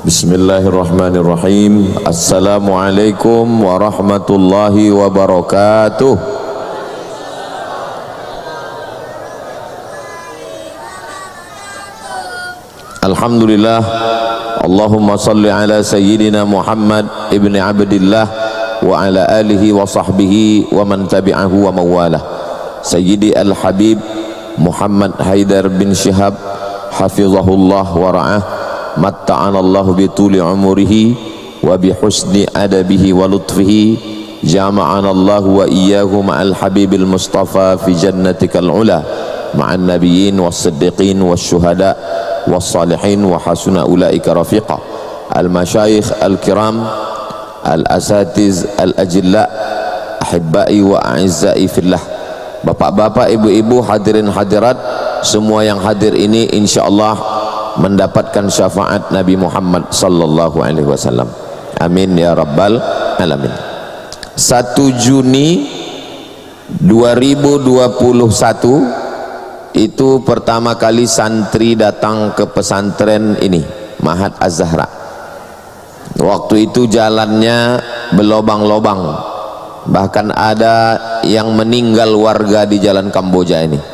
Bismillahirrahmanirrahim. Assalamualaikum warahmatullahi wabarakatuh. Alhamdulillah. Allahumma salli ala sayyidina Muhammad ibni Abdillah wa ala alihi wa sahbihi wa man tabi'ahu wa mawalah. Sayyidi al-Habib Muhammad Haidar bin Syihab hafizahullah wa ra'ah, matta'ana Allah bituli umurihi wa bihusni adabihi wa lutfihi, jama'ana Allah wa iyyahu ma'al habibil mustafa fi jannatikal ula ma'an nabiyyin was siddiqin was syuhada was salihin wa hasuna ulaika rafiqa. Al masyayikh al kiram, al asatiz al ajilla, ahibbai wa a'izzai fillah, bapak-bapak, ibu-ibu, hadirin hadirat semua yang hadir ini insyaallah mendapatkan syafaat Nabi Muhammad sallallahu alaihi wasallam. Amin ya rabbal alamin. 1 Juni 2021 itu pertama kali santri datang ke pesantren ini, Ma'had Az-Zahra. Waktu itu jalannya berlobang-lobang, bahkan ada yang meninggal warga di jalan Kamboja ini.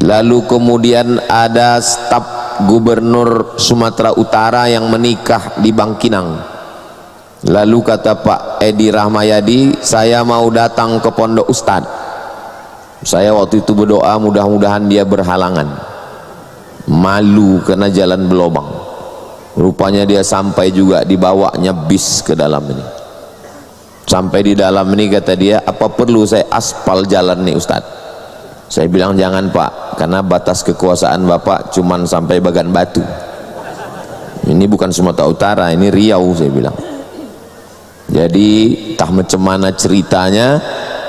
Lalu kemudian ada staf gubernur Sumatera Utara yang menikah di Bangkinang. Lalu kata Pak Edi Rahmayadi, saya mau datang ke pondok Ustad. Saya waktu itu berdoa mudah-mudahan dia berhalangan, malu karena jalan berlobang. Rupanya dia sampai juga, dibawanya bis ke dalam ini. Sampai di dalam ini kata dia, apa perlu saya aspal jalan nih Ustad? Saya bilang jangan Pak, karena batas kekuasaan Bapak cuman sampai Bagan Batu. Ini bukan Sumatera Utara, ini Riau, saya bilang. Jadi entah macam mana ceritanya,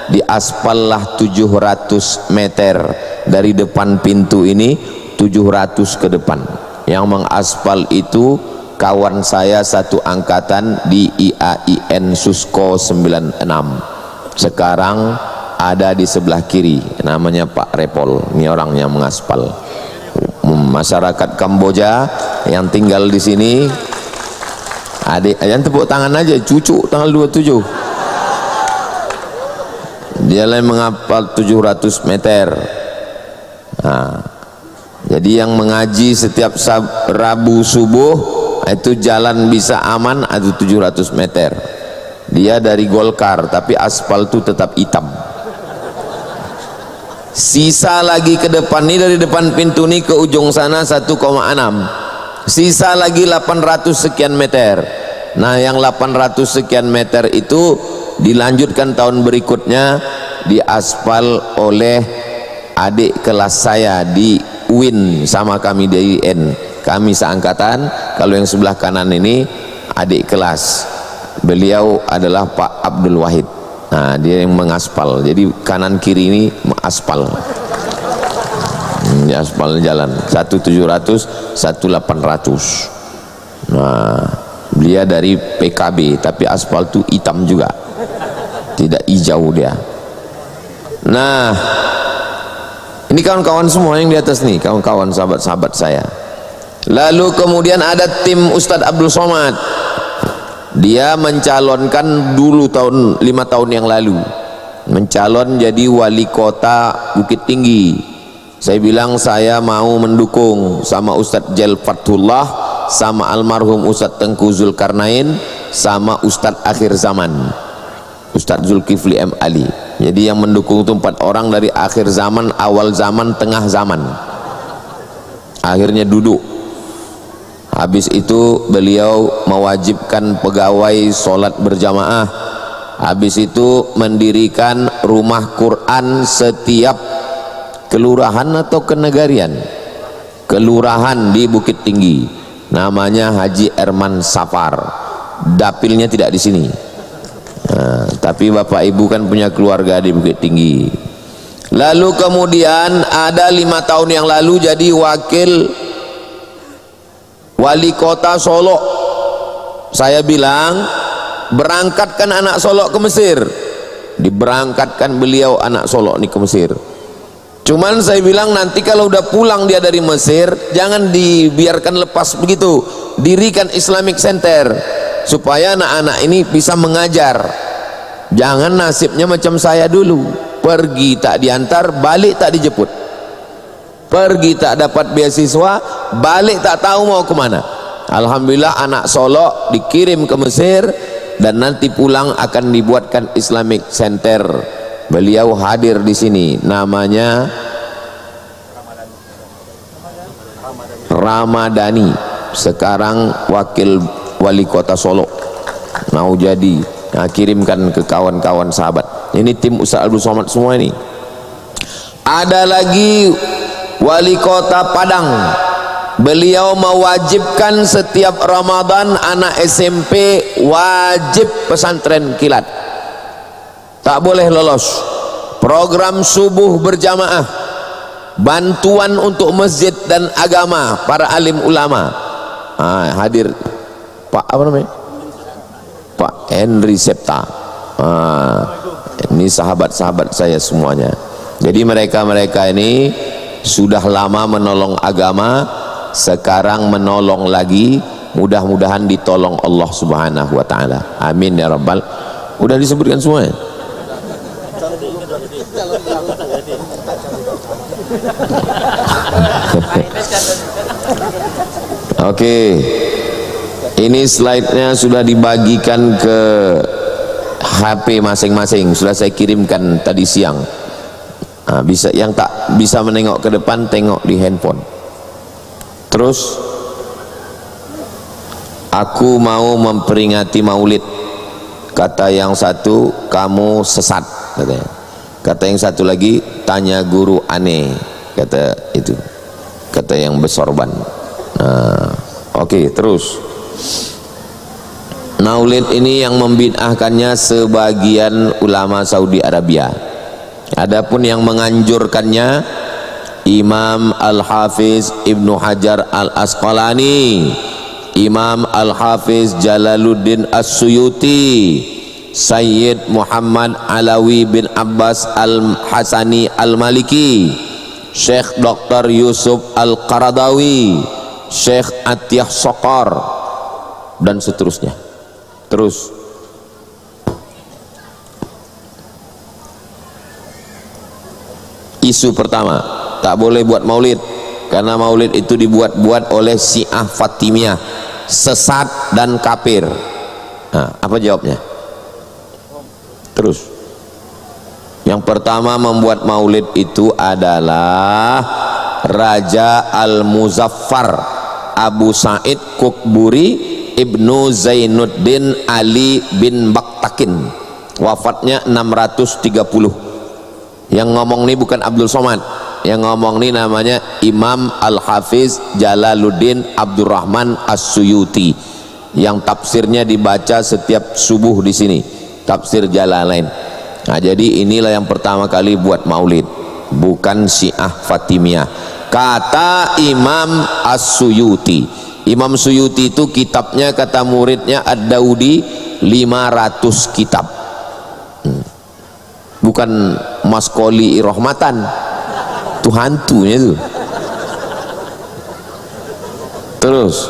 diaspallah 700 meter dari depan pintu ini, 700 ke depan. Yang mengaspal itu kawan saya satu angkatan di IAIN Susko 96. Sekarang ada di sebelah kiri, namanya Pak Repol. Ini orang yang mengaspal. Masyarakat Kamboja yang tinggal di sini, adik, yang tepuk tangan aja, cucu tanggal 27. Dia lain mengaspal 700 meter. Nah, jadi yang mengaji setiap Rabu subuh itu jalan bisa aman, ada 700 meter. Dia dari Golkar, tapi aspal itu tetap hitam. Sisa lagi ke depan nih, dari depan pintu nih ke ujung sana 1,6, sisa lagi 800 sekian meter. Nah yang 800 sekian meter itu dilanjutkan tahun berikutnya, diaspal oleh adik kelas saya di UIN, sama kami di UIN, kami seangkatan. Kalau yang sebelah kanan ini adik kelas, beliau adalah Pak Abdul Wahid. Nah dia yang mengaspal, jadi kanan kiri ini aspal, aspal jalan 1.700 1.800. Nah beliau dari PKB, tapi aspal itu hitam juga, tidak hijau dia. Nah ini kawan-kawan semua yang di atas nih, kawan-kawan sahabat-sahabat saya. Lalu kemudian ada tim Ustadz Abdul Somad. Dia mencalonkan dulu 5 tahun yang lalu, mencalon jadi wali kota Bukit Tinggi. Saya bilang saya mau mendukung sama Ustadz Jal Fathullah, sama almarhum Ustadz Tengku Zulkarnain, sama Ustadz akhir zaman Ustadz Zulkifli M. Ali. Jadi yang mendukung itu 4 orang dari akhir zaman, awal zaman, tengah zaman. Akhirnya duduk. Habis itu beliau mewajibkan pegawai sholat berjamaah. Habis itu mendirikan rumah Quran setiap kelurahan atau kenegarian, kelurahan di Bukit Tinggi. Namanya Haji Erman Safar. Dapilnya tidak di sini. Nah, tapi bapak ibu kan punya keluarga di Bukit Tinggi. Lalu kemudian ada 5 tahun yang lalu jadi wakil wali kota Solo. Saya bilang berangkatkan anak Solo ke Mesir. Diberangkatkan beliau anak Solo ini ke Mesir. Cuman saya bilang nanti kalau udah pulang dia dari Mesir, jangan dibiarkan lepas begitu, dirikan Islamic Center supaya anak-anak ini bisa mengajar. Jangan nasibnya macam saya dulu, pergi tak diantar, balik tak dijemput, pergi tak dapat beasiswa, balik tak tahu mau kemana. Alhamdulillah anak Solo dikirim ke Mesir dan nanti pulang akan dibuatkan Islamic Center. Beliau hadir di sini, namanya Ramadhani, sekarang wakil wali kota Solo, mau jadi. Nah, kirimkan ke kawan-kawan sahabat. Ini tim Ustaz Abdul Somad semua ini. Ada lagi wali kota Padang, beliau mewajibkan setiap Ramadan anak SMP wajib pesantren kilat, tak boleh lolos. Program subuh berjamaah, bantuan untuk masjid dan agama, para alim ulama. Hadir Pak apa namanya, Pak Henry Septa. Ini sahabat-sahabat saya semuanya. Jadi mereka-mereka ini sudah lama menolong agama, sekarang menolong lagi. Mudah-mudahan ditolong Allah Subhanahu wa taala. Amin ya rabbal. Udah disebutkan semuanya. Oke, ini slide-nya sudah dibagikan ke HP masing-masing, sudah saya kirimkan tadi siang. Bisa yang tak bisa menengok ke depan, tengok di handphone. Terus aku mau memperingati Maulid, kata yang satu kamu sesat katanya, kata yang satu lagi tanya guru aneh, kata itu, kata yang bersorban. Oke, terus Maulid ini yang membid'ahkannya sebagian ulama Saudi Arabia. Adapun yang menganjurkannya Imam Al-Hafiz Ibnu Hajar Al-Asqalani, Imam Al-Hafiz Jalaluddin As-Suyuti, Sayyid Muhammad Alawi bin Abbas Al-Hasani Al-Maliki, Syekh Dr. Yusuf Al-Qaradawi, Syekh Atiyah Sokor, dan seterusnya. Terus isu pertama, tak boleh buat maulid karena maulid itu dibuat-buat oleh Syiah Fatimiyah, sesat dan kafir. Apa jawabnya? Terus yang pertama membuat maulid itu adalah Raja Al-Muzaffar Abu Sa'id Kukburi Ibnu Zainuddin Ali bin Baktakin, wafatnya 630. Yang ngomong ini bukan Abdul Somad, yang ngomong ini namanya Imam Al-Hafiz Jalaluddin Abdurrahman As-Suyuti, yang tafsirnya dibaca setiap subuh di sini, tafsir Jalalain. Jadi inilah yang pertama kali buat maulid, bukan Syiah Fatimiyah, kata Imam As-Suyuti. Imam Suyuti itu kitabnya kata muridnya Ad-Daudi 500 kitab. Bukan Maskoli Irahmatan, itu hantunya itu. Terus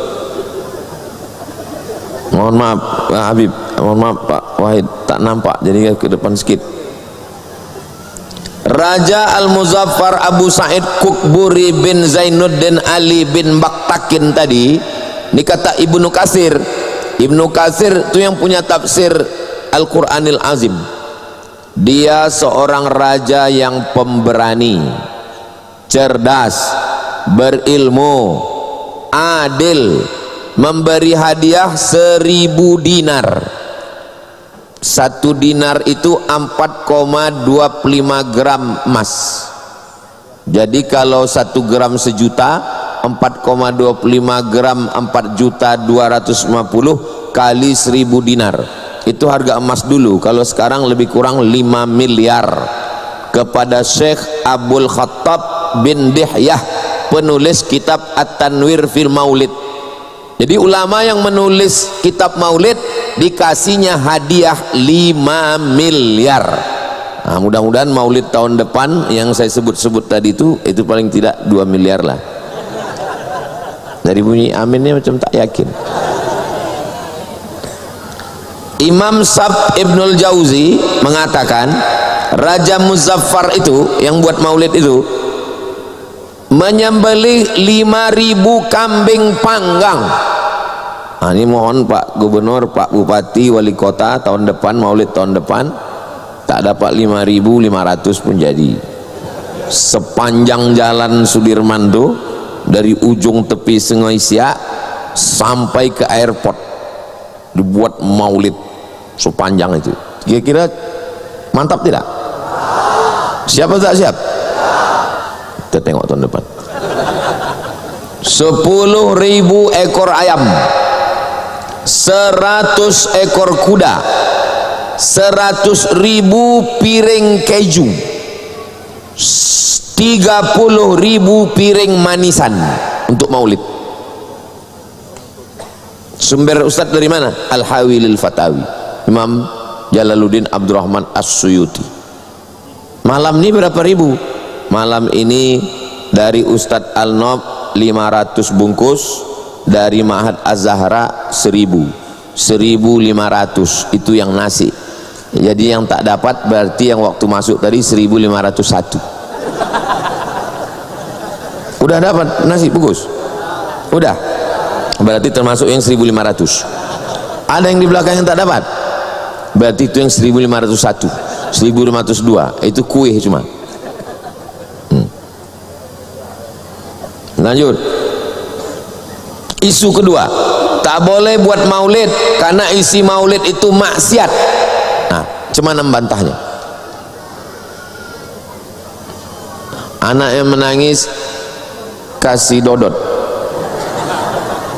mohon maaf Pak Habib, mohon maaf Pak Wahid, tak nampak jadi ke depan sedikit. Raja Al-Muzaffar Abu Sa'id Kukburi bin Zainuddin Ali bin Baktakin tadi, ini kata Ibnu Katsir. Ibnu Katsir itu yang punya tafsir Al-Quranil Azim. Dia seorang raja yang pemberani, cerdas, berilmu, adil, memberi hadiah 1000 dinar. 1 dinar itu 4,25 gram emas. Jadi kalau 1 gram sejuta, 4,25 gram 4.250 kali 1000 dinar. Itu harga emas dulu. Kalau sekarang lebih kurang 5 miliar. Kepada Syekh Abdul Khattab bin Dihyah, penulis kitab At-Tanwir fil Maulid. Jadi ulama yang menulis kitab maulid dikasihnya hadiah 5 miliar. Nah, mudah-mudahan maulid tahun depan yang saya sebut-sebut tadi itu paling tidak 2 miliar lah. Dari bunyi aminnya macam tak yakin. Imam Sab Ibnul Jauzi mengatakan Raja Muzaffar itu yang buat maulid itu menyembelih 5.000 kambing panggang. Nah, ini mohon Pak Gubernur, Pak Bupati, Wali Kota tahun depan, maulid tahun depan tak dapat 5.500 pun jadi. Sepanjang jalan Sudirman tuh dari ujung tepi Sungai Siak sampai ke airport dibuat maulid sepanjang itu. Kira-kira mantap tidak? Siap atau tak siap? Kita tengok tahun depan. 10.000 ekor ayam, 100 ekor kuda, 100.000 piring keju, 30.000 piring manisan untuk maulid. Sumber Ustaz dari mana? Al-Hawilil Fatawi, Imam Jalaluddin Abdurrahman As-Suyuti. Malam ini berapa ribu? Malam ini dari Ustadz Al-Nob 500 bungkus, dari Ma'had Az-Zahra 1.500 itu yang nasi. Jadi yang tak dapat berarti yang waktu masuk tadi 1.501. Udah dapat nasi bungkus? Udah, berarti termasuk yang 1.500. Ada yang di belakang yang tak dapat, berarti itu yang 1.501, 1.502 itu kue cuma. Lanjut, isu kedua, tak boleh buat maulid karena isi maulid itu maksiat. Nah, cuman membantahnya. Anak yang menangis kasih dodot.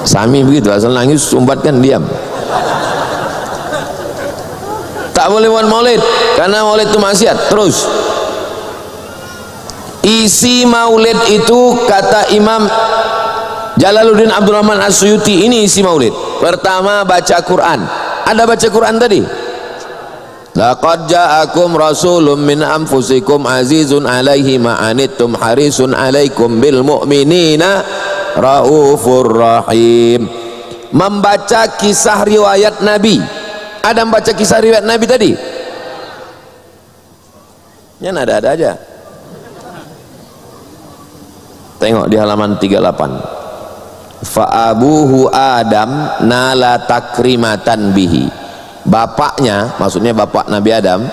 Sami begitu, asal nangis sumbatkan diam. Tak boleh buat maulid karena maulid itu maksiat. Terus isi maulid itu kata Imam Jalaluddin Abdurrahman As-Suyuti, ini isi maulid. Pertama, baca Quran. Ada baca Quran tadi? Laqad ja'akum rasulun min anfusikum azizun alaihi ma'anittum harisun alaikum bil mu'minina raufur rahim. Membaca kisah riwayat Nabi. Ada membaca kisah riwayat Nabi tadi? Yang ada-ada aja. Tengok di halaman 38. Fa'abuhu Adam nala takrimatan bihi. Bapaknya, maksudnya bapak Nabi Adam,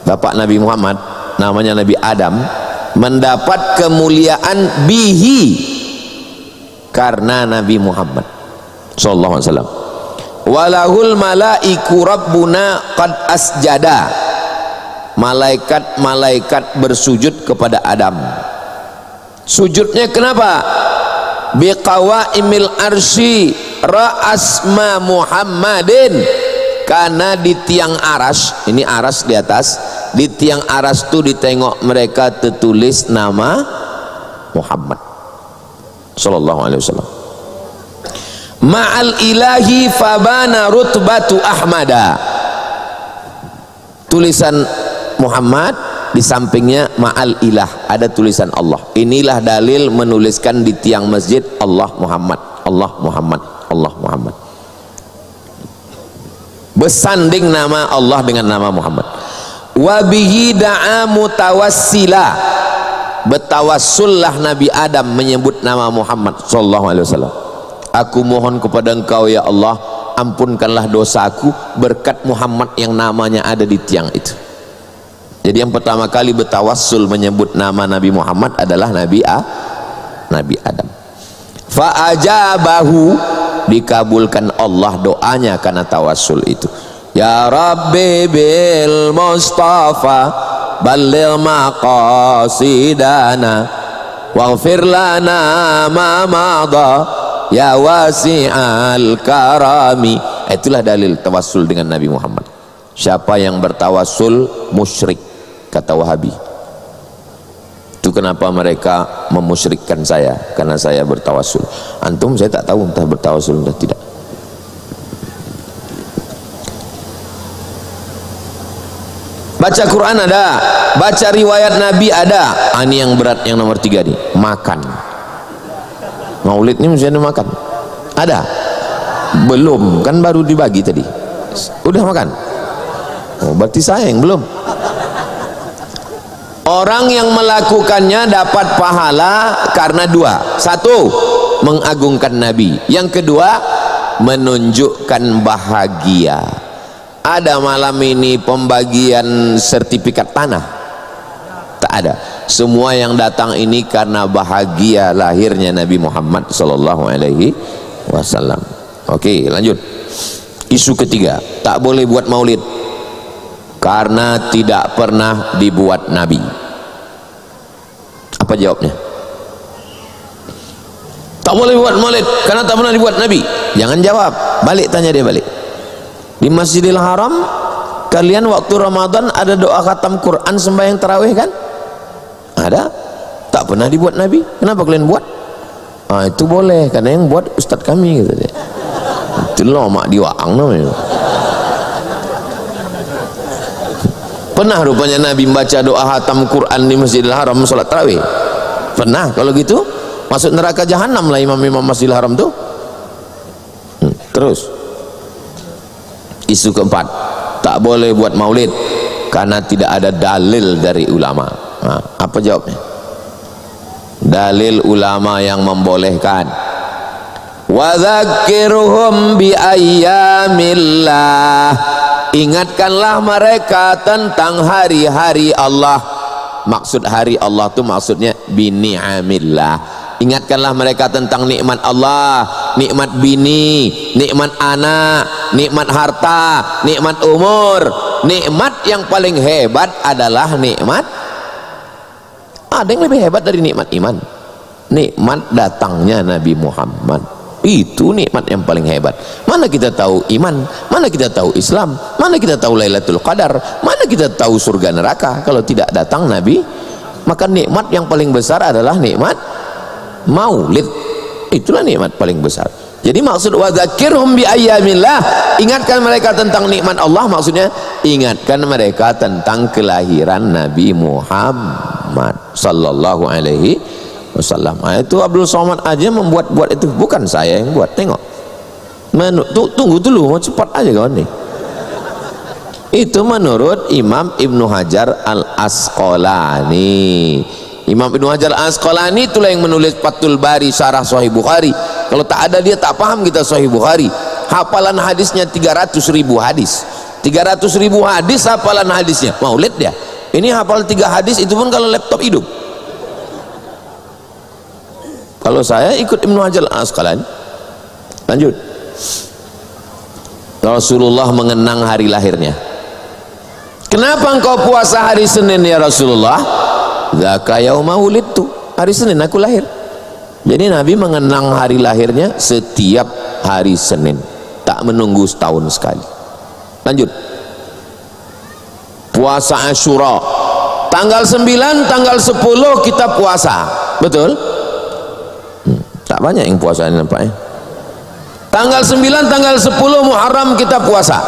bapak Nabi Muhammad, namanya Nabi Adam, mendapat kemuliaan bihi karena Nabi Muhammad sallallahu alaihi wasallam. Walahul malaiku rabbuna qad asjada. Malaikat-malaikat bersujud kepada Adam. Sujudnya kenapa? Biqawaimil arsy ra'asma Muhammadin, karena di tiang aras, ini aras di atas, di tiang aras itu ditengok mereka tertulis nama Muhammad sallallahu alaihi wasallam. Ma'al ilahi fabana rutbatu ahmada. Tulisan Muhammad, di sampingnya ma'al ilah, ada tulisan Allah. Inilah dalil menuliskan di tiang masjid Allah Muhammad, Allah Muhammad, Allah Muhammad. Bersanding nama Allah dengan nama Muhammad. Wabihi da'a mutawassila. Bertawassullah Nabi Adam menyebut nama Muhammad sallallahu alaihi wasallam. Aku mohon kepada engkau ya Allah, ampunkanlah dosaku berkat Muhammad yang namanya ada di tiang itu. Jadi yang pertama kali bertawassul menyebut nama Nabi Muhammad adalah Nabi Adam. Fa'ajabahu, dikabulkan Allah doanya karena tawassul itu. Ya Rabbi bil Mustafa balil maqasidana waghfir lana ma madha ya wasi'al karami. Itulah dalil tawassul dengan Nabi Muhammad. Siapa yang bertawassul musyrik, kata Wahabi. Itu kenapa mereka memusyrikkan saya, karena saya bertawassul. Antum saya tak tahu entah bertawassul entah tidak. Baca Quran ada, baca riwayat Nabi ada. Ini yang berat, yang nomor 3 nih, makan. Maulid ini mesti ada makan. Ada? Belum, kan baru dibagi tadi. Udah makan? Oh, berarti saya yang belum. Orang yang melakukannya dapat pahala karena 2. 1, mengagungkan Nabi. Yang kedua, menunjukkan bahagia. Ada malam ini pembagian sertifikat tanah? Tak ada. Semua yang datang ini karena bahagia lahirnya Nabi Muhammad sallallahu alaihi wasallam. Oke, lanjut. Isu ketiga, tak boleh buat maulid karena tidak pernah dibuat Nabi. Apa jawabnya? Tak boleh buat maulid karena tak pernah dibuat Nabi. Jangan jawab, balik, tanya dia balik. Di Masjidil Haram kalian waktu Ramadan ada doa khatam Quran sembahyang tarawih kan? Ada? Tak pernah dibuat Nabi. Kenapa kalian buat? Itu boleh karena yang buat ustadz kami, kata dia. Itulah mak diwaang namanya. Pernah rupanya Nabi membaca doa khatam Quran di Masjidil Haram salat tarawih? Pernah? Kalau gitu masuk neraka jahanam lah imam-imam Masjidil Haram tuh. Terus isu keempat, tak boleh buat maulid karena tidak ada dalil dari ulama. Apa jawabnya? Dalil ulama yang membolehkan. Wa dzakirhum bi ayyamillah, ingatkanlah mereka tentang hari-hari Allah. Maksud hari Allah itu maksudnya bi ni'amillah. Ingatkanlah mereka tentang nikmat Allah, nikmat bini, nikmat anak, nikmat harta, nikmat umur. Nikmat yang paling hebat adalah nikmat, ada yang lebih hebat dari nikmat iman, nikmat datangnya Nabi Muhammad. Itu nikmat yang paling hebat. Mana kita tahu iman, mana kita tahu Islam, mana kita tahu Lailatul Qadar, mana kita tahu surga neraka kalau tidak datang Nabi? Maka nikmat yang paling besar adalah nikmat maulid. Itulah nikmat paling besar. Jadi maksud wa dzakirhum bi ayyamillah, ingatkan mereka tentang nikmat Allah, maksudnya ingatkan mereka tentang kelahiran Nabi Muhammad sallallahu alaihi wasallam. Itu Abdul Somad aja membuat-buat itu, bukan saya yang buat. Tengok. Tunggu dulu, mau cepat aja kawan nih. Itu menurut Imam Ibnu Hajar Al-Asqalani. Imam Ibnu Hajar Al-Asqalani itulah yang menulis Fathul Bari syarah Sahih Bukhari. Kalau tak ada dia tak paham kita Sahih Bukhari. Hafalan hadisnya 300.000 hadis. 300.000 hadis hafalan hadisnya. Maulid dia. Ini hafal 3 hadis itu pun kalau laptop hidup. Kalau saya ikut Ibnu Hajar Al-Asqalani. Lanjut. Rasulullah mengenang hari lahirnya. Kenapa engkau puasa hari Senin ya Rasulullah? Dzaka yauma wulidtu, hari Senin aku lahir. Jadi Nabi mengenang hari lahirnya setiap hari Senin, tak menunggu setahun sekali. Lanjut. Puasa Asyura, tanggal 9, tanggal 10 kita puasa, betul? Tak banyak yang puasa ini nampaknya. Tanggal 9, tanggal 10 Muharram kita puasa.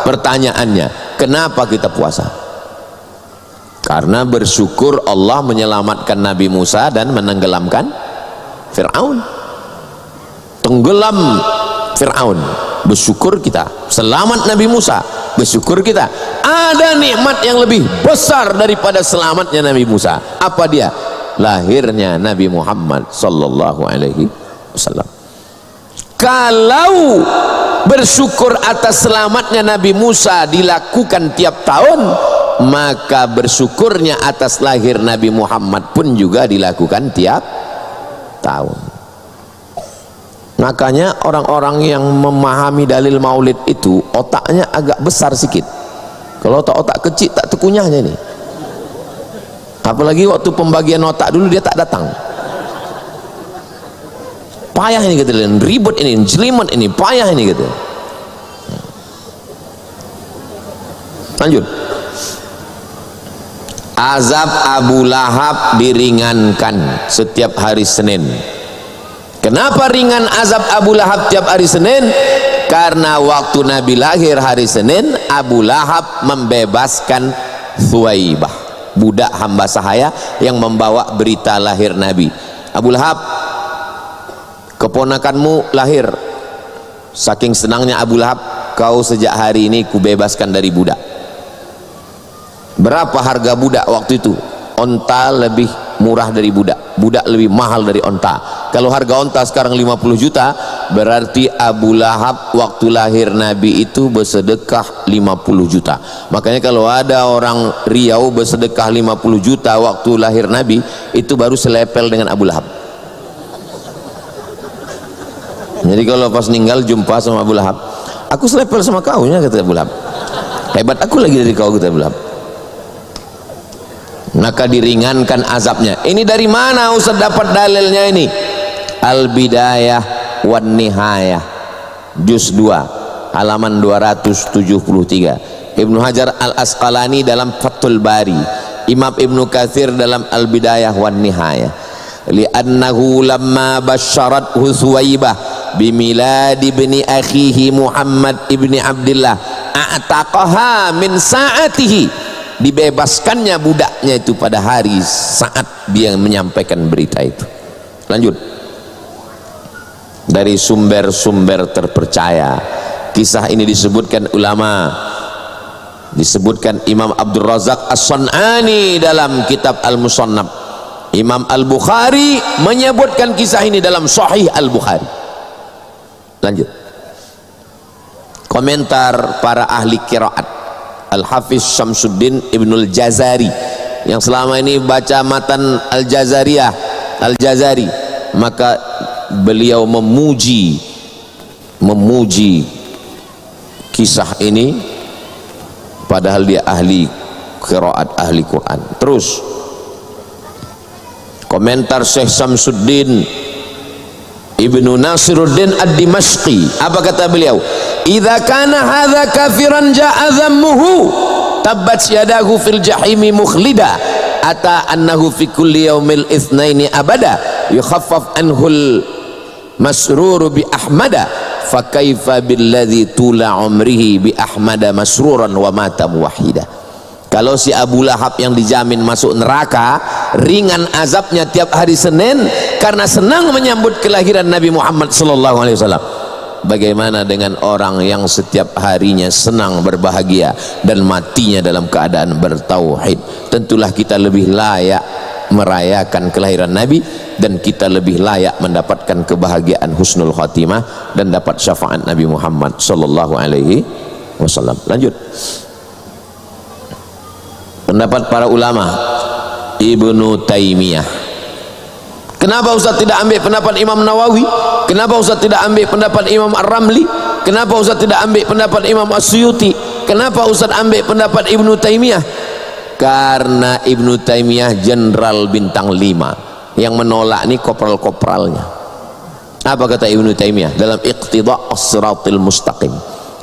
Pertanyaannya, kenapa kita puasa? Karena bersyukur Allah menyelamatkan Nabi Musa dan menenggelamkan Fir'aun. Tenggelam Fir'aun, bersyukur kita. Selamat Nabi Musa, bersyukur kita. Ada nikmat yang lebih besar daripada selamatnya Nabi Musa. Apa dia? Lahirnya Nabi Muhammad sallallahu alaihi wasallam. Kalau bersyukur atas selamatnya Nabi Musa dilakukan tiap tahun, maka bersyukurnya atas lahir Nabi Muhammad pun juga dilakukan tiap tahun. Makanya orang-orang yang memahami dalil maulid itu otaknya agak besar sedikit. Kalau otak kecil tak terkunyahnya nih. Apalagi waktu pembagian otak dulu dia tak datang. Payah ini gitu, ribet ini, jelimet ini, payah ini gitu. Lanjut. Azab Abu Lahab diringankan setiap hari Senin. Kenapa ringan azab Abu Lahab tiap hari Senin? Karena waktu Nabi lahir hari Senin, Abu Lahab membebaskan Thuwaibah, budak hamba sahaya yang membawa berita lahir Nabi. Abu Lahab, keponakanmu lahir. Saking senangnya Abu Lahab, kau sejak hari ini kubebaskan dari budak. Berapa harga budak waktu itu? Onta lebih murah dari budak, budak lebih mahal dari onta. Kalau harga onta sekarang 50 juta, berarti Abu Lahab waktu lahir Nabi itu bersedekah 50 juta. Makanya kalau ada orang Riau bersedekah 50 juta waktu lahir Nabi, itu baru selepel dengan Abu Lahab. Jadi kalau pas meninggal jumpa sama Abu Lahab, aku selepel sama kau nya, kata Abu Lahab. Hebat aku lagi dari kau, kata Abu Lahab. Maka diringankan azabnya. Ini dari mana Ustaz dapat dalilnya ini? Al-Bidayah wan Nihayah juz 2 halaman 273. Ibnu Hajar Al-Asqalani dalam Fathul Bari, Imam Ibnu Katsir dalam Al-Bidayah wan Nihayah. Li'annahu lamma basyarathu Thuwaibah bimilad ibni akhihi Muhammad ibni Abdillah a'taqaha min sa'atihi, dibebaskannya budaknya itu pada hari saat dia menyampaikan berita itu. Lanjut, dari sumber-sumber terpercaya kisah ini disebutkan ulama, disebutkan Imam Abdul Razak As-San'ani dalam kitab Al-Musannaf. Imam Al-Bukhari menyebutkan kisah ini dalam Sahih Al-Bukhari. Lanjut, komentar para ahli qiraat. Al-Hafiz Syamsuddin Ibnul Jazari yang selama ini baca matan Al-Jazariyah, Al-Jazari, maka beliau memuji kisah ini, padahal dia ahli qiraat, ahli Quran. Terus komentar Syekh Syamsuddin Ibnu Nasiruddin Ad-Dimashqi, apa kata beliau? Idza kana hadza kafiran ja'a dhammuhu tabbat yadahu fil jahimi mukhlida ata annahu fi kulli yaumil itsnaini abada yukhaffaf anhul masrur bi ahmada fa kaifa billadzi tula umrihi bi ahmada masruran wa mata muwahhida. Kalau si Abu Lahab yang dijamin masuk neraka, ringan azabnya tiap hari Senin karena senang menyambut kelahiran Nabi Muhammad sallallahu alaihi wasallam. Bagaimana dengan orang yang setiap harinya senang berbahagia dan matinya dalam keadaan bertauhid? Tentulah kita lebih layak merayakan kelahiran Nabi, dan kita lebih layak mendapatkan kebahagiaan husnul khatimah dan dapat syafaat Nabi Muhammad sallallahu alaihi wasallam. Lanjut, pendapat para ulama. Ibnu Taimiyah. Kenapa Ustaz tidak ambil pendapat Imam Nawawi? Kenapa Ustaz tidak ambil pendapat Imam Ar-Ramli? Kenapa Ustaz tidak ambil pendapat Imam As-Suyuti? Kenapa Ustaz ambil pendapat Ibnu Taimiyah? Karena Ibnu Taimiyah jenderal bintang 5, yang menolak ini kopral-kopralnya. Apa kata Ibnu Taimiyah dalam Iqtida' As-Siratil Mustaqim?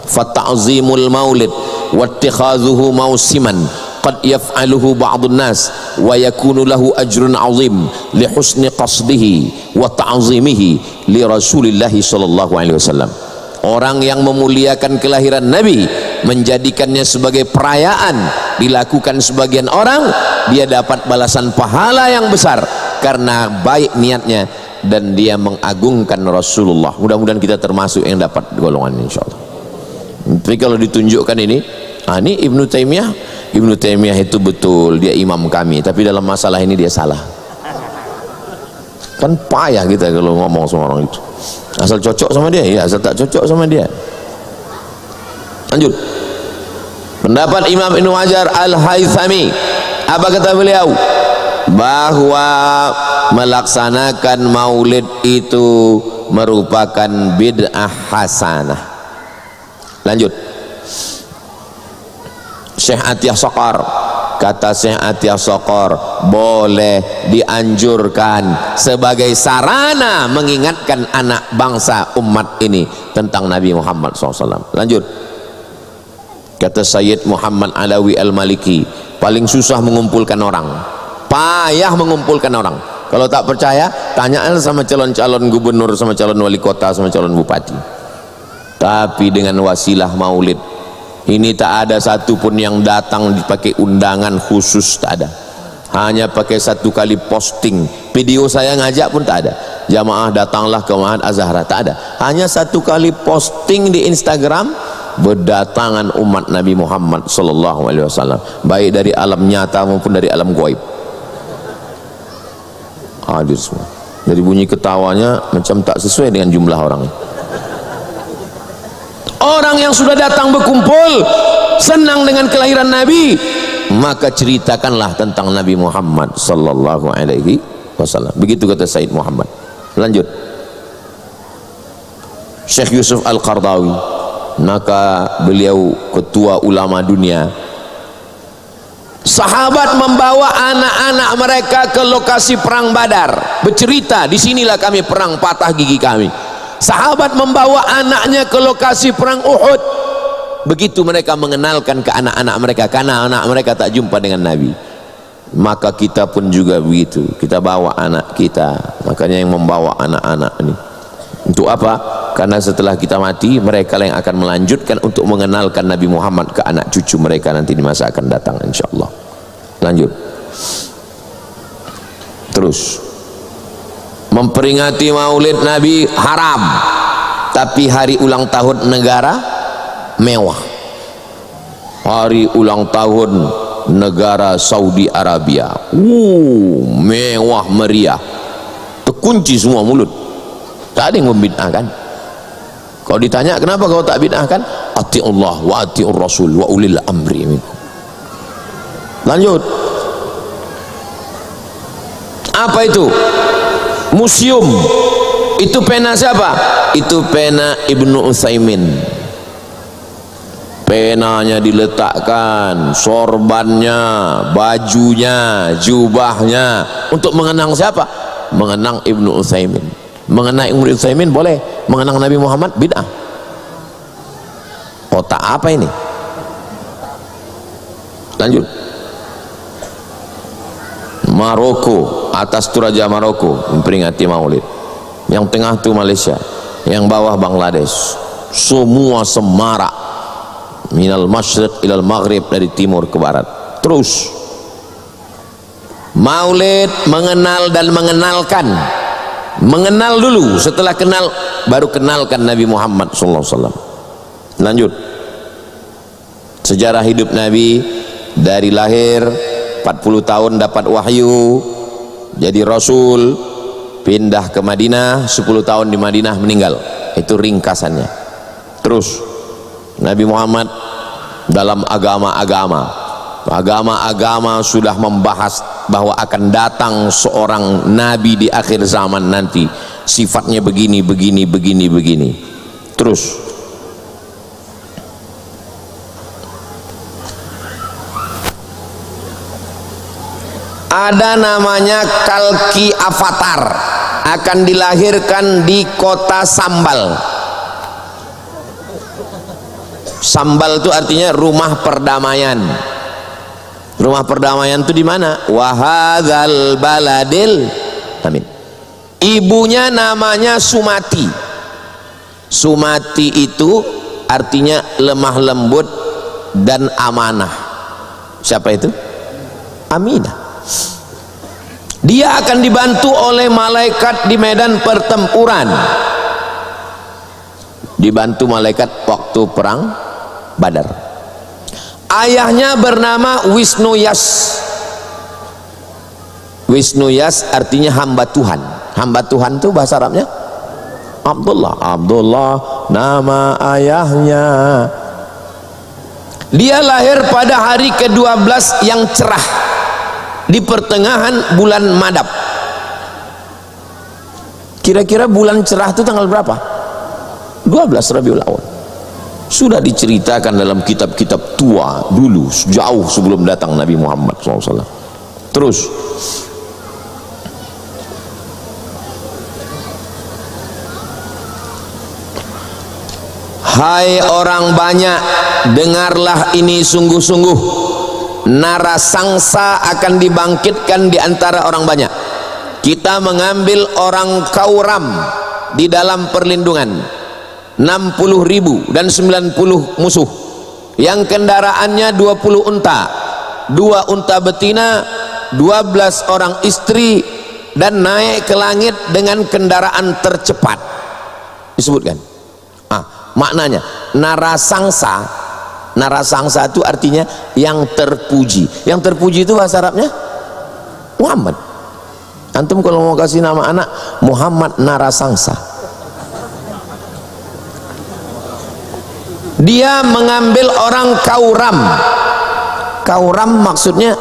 Fata'zimul maulid wattikhadhuhu mausiman qad yaf'aluhu ba'dun nas wa yakunu lahu ajrun 'azim li husni qasdihi wa ta'zimihi li Rasulillah sallallahu alaihi wasallam. Orang yang memuliakan kelahiran Nabi, menjadikannya sebagai perayaan, dilakukan sebagian orang, dia dapat balasan pahala yang besar karena baik niatnya dan dia mengagungkan Rasulullah. Mudah-mudahan kita termasuk yang dapat golongan insyaallah. Tapi kalau ditunjukkan ini Ibnu Taimiyah itu betul dia imam kami, tapi dalam masalah ini dia salah. Kan payah kita kalau ngomong sama orang itu. Asal cocok sama dia, ya, asal tak cocok sama dia. Lanjut, pendapat Imam Ibnu Hajar Al-Haythami, apa kata beliau? Bahwa melaksanakan maulid itu merupakan bid'ah hasanah. Lanjut, Syekh Atiyah Saqar, kata Syekh Atiyah Saqar, boleh dianjurkan sebagai sarana mengingatkan anak bangsa umat ini tentang Nabi Muhammad SAW. Lanjut, kata Sayyid Muhammad Alawi Al-Maliki, paling susah mengumpulkan orang, payah mengumpulkan orang. Kalau tak percaya, tanyaan sama calon-calon gubernur, sama calon wali kota, sama calon bupati. Tapi dengan wasilah maulid Ini tak ada satupun yang datang dipakai undangan khusus, tak ada. Hanya pakai satu kali posting. Video saya ngajak pun tak ada. Jamaah datanglah ke Mahat Az-Zahra, tak ada. Hanya satu kali posting di Instagram, berdatangan umat Nabi Muhammad sallallahu alaihi wasallam, baik dari alam nyata maupun dari alam gaib. Hadir semua. Dari bunyi ketawanya macam tak sesuai dengan jumlah orang. Orang yang sudah datang berkumpul senang dengan kelahiran Nabi, maka ceritakanlah tentang Nabi Muhammad sallallahu alaihi wasallam. Begitu kata Said Muhammad. Lanjut. Syekh Yusuf Al-Qardawi, maka beliau ketua ulama dunia. Sahabat membawa anak-anak mereka ke lokasi perang Badar, bercerita, disinilah kami perang, patah gigi kami. Sahabat membawa anaknya ke lokasi perang Uhud. Begitu mereka mengenalkan ke anak-anak mereka, karena anak mereka tak jumpa dengan Nabi. Maka kita pun juga begitu, kita bawa anak kita. Makanya yang membawa anak-anak ini untuk apa? Karena setelah kita mati, mereka yang akan melanjutkan untuk mengenalkan Nabi Muhammad ke anak cucu mereka nanti di masa akan datang, insyaallah. Lanjut. Terus, memperingati Maulid Nabi haram, tapi hari ulang tahun negara mewah. Hari ulang tahun negara Saudi Arabia, mewah meriah, terkunci semua mulut, tak ada yang membid'ahkan. Kalau ditanya kenapa kau tak bid'ahkan, ati'ullah wa ati'ur rasul wa ulil amri minkum. Lanjut. Apa itu? Museum. Itu pena siapa? Itu pena Ibnu Utsaimin. Penanya diletakkan, sorbannya, bajunya, jubahnya, untuk mengenang siapa? Mengenang Ibnu Utsaimin. Mengenang Ibnu Utsaimin boleh, mengenang Nabi Muhammad bid'ah. Otak apa ini? Lanjut. Maroko, atas tu Raja Maroko memperingati Maulid. Yang tengah tu Malaysia, yang bawah Bangladesh. Semua semarak, minal masyriq ilal maghrib, dari timur ke barat. Terus Maulid mengenal dan mengenalkan. Mengenal dulu, setelah kenal baru kenalkan Nabi Muhammad sallallahu alaihi wasallam. Lanjut. Sejarah hidup Nabi dari lahir 40 tahun dapat wahyu, jadi rasul, pindah ke Madinah, 10 tahun di Madinah meninggal. Itu ringkasannya. Terus Nabi Muhammad dalam agama-agama sudah membahas bahwa akan datang seorang nabi di akhir zaman nanti, sifatnya begini. Terus ada namanya Kalki Avatar, akan dilahirkan di kota Sambal. Sambal itu artinya rumah perdamaian. Rumah perdamaian itu di mana? Wahadzal baladil amin. Ibunya namanya Sumati. Sumati itu artinya lemah lembut dan amanah. Siapa itu? Aminah. Dia akan dibantu oleh malaikat di medan pertempuran. Dibantu malaikat waktu perang Badar. Ayahnya bernama Wisnuyas. Wisnuyas artinya hamba Tuhan. Hamba Tuhan itu bahasa Arabnya Abdullah. Abdullah nama ayahnya. Dia lahir pada hari ke-12 yang cerah, di pertengahan bulan Madab. Kira-kira bulan cerah itu tanggal berapa? 12 Rabiul Awal. Sudah diceritakan dalam kitab-kitab tua dulu, jauh sebelum datang Nabi Muhammad SAW. Terus hai orang banyak, dengarlah ini sungguh-sungguh, narasangsa akan dibangkitkan di antara orang banyak. Kita mengambil orang Kauram di dalam perlindungan, 60.000 dan 90 musuh. yang kendaraannya 20 unta, 2 unta betina, 12 orang istri, dan naik ke langit dengan kendaraan tercepat. Disebutkan maknanya narasangsa. Narasangsa itu artinya yang terpuji. Yang terpuji itu bahasa Arabnya Muhammad. Antum kalau mau kasih nama anak Muhammad Narasangsa. Dia mengambil orang kauram. Kauram maksudnya